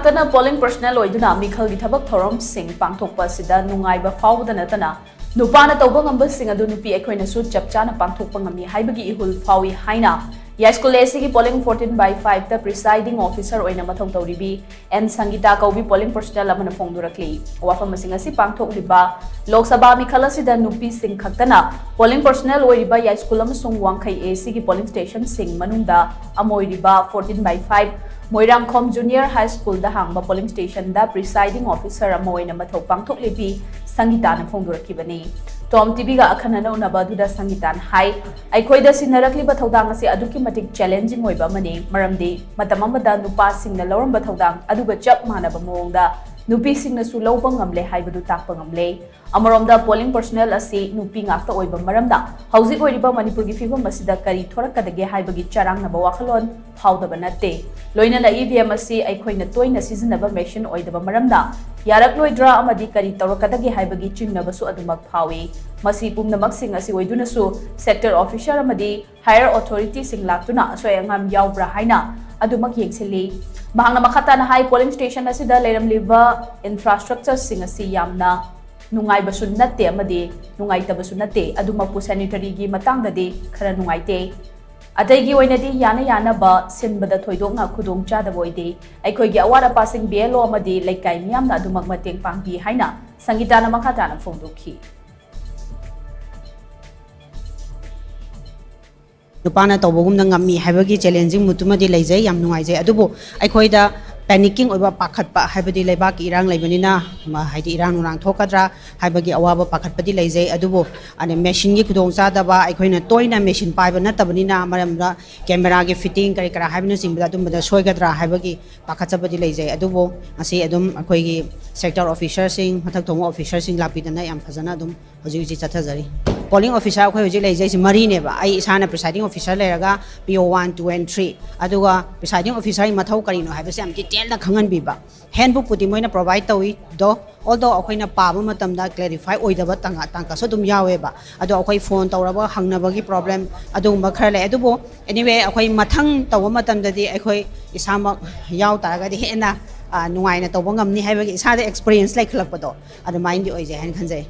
Kana polling personnel OIDUNA meekhal THABAK thouram shing pangthokpasida nungaiba phao nattana nupa na touba ngamba sing adu NUPI eikhoinasu chap chana pangthokpa ngami haibagi ihool phao haina Yaiskul AC ki polling 14/5 ta Presiding Officer oina mathou touribi N Sangita koubi polling personnel amana phongdorakli wafam masing asi pangthoklLIBA Lok Sabha meekhal asida NUPI NGAKTANA polling personnel oiriba Yaiskul amasung wangkhai AC ki polling station sing manungda amoiriba 14/5 Moirangkhom Junior High School da hangba polling station da Presiding Officer amoina mathou pangthoklibi Sangita na phongdorakibani Tom TV ga akhanana unaba duda Sangitan hai aikhoida sinarakliba thodang ase aduki matik challenging oiba mani maramdi matam amada nupa singna lawramba thodang aduga chap manaba mongda nupi singna su lawba ngamle haibadu takpa ngamle amaromda polling personnel ase nupi ngakta oiba maramda hauzik oiriba manipur gi fibam masida kari thorakadage haibagi charang na bawakhalon phawdaba natte loina na EVM ase aikhoina toina seasonaba machine oidaba maramda yarak loidra amadi kari tawrakadage haibagi chingnabasu adumak phawi masi pumnamak sing asi oiduna su sector officer amadi higher authority sing laktuna soyangam yaubra haina adumak yengsili mahangna makhatana high polling station asida leiramliba infrastructure sing asi yamna nungaiba su natte amadi nungaitaba su natte adumakpu sanitary gi matangdadi khara nungaite Atagi oinadi yana ba sinbada thoidokna khudong chadaba oide aikhoigi awara passing BLO amadi laikai miyamna adumak mateng pangbi haina Sangita na makhatana phongdokhi Nupana tawbogum na ngami haibagi challenging mutumadi laijai yam nungaijai adubu aikhoida panicking oiba pakhatpa haibadi leibak irang leibanina haidi irang nurang thokadra haibagi awaba pakhatpadi laijai adubu ane machine gi khudong chadaba aikhoina toina machine paiba natabanina maramda camera gi fitting kari kara haibina singbada dumbada soigadra haibagi pakhatchabadi laijai adubu ase adum akhoigi sector officer sing mathak thong officer sing lapidana yam phajana adum hoji chathajari polling officer akhoi hoji laijai si mari ne ba ai isana presiding officer leraga PO 1 2 and 3 aduga presiding officer i mathau karino haibase am detail na khangan biba handbook pudi moina provide tawi do although akhoi na paba matamda clarify oidaba tanga so dum yawe ba adu akhoi phone tawraba hangnabagi problem adugumba khara le adubo anyway akhoi mathang tawa matamdadi akhoi isama yaw taragadi hena nungaina tawba ngamni haibagi isada experience like khlakpado adu mind di oije han khanjai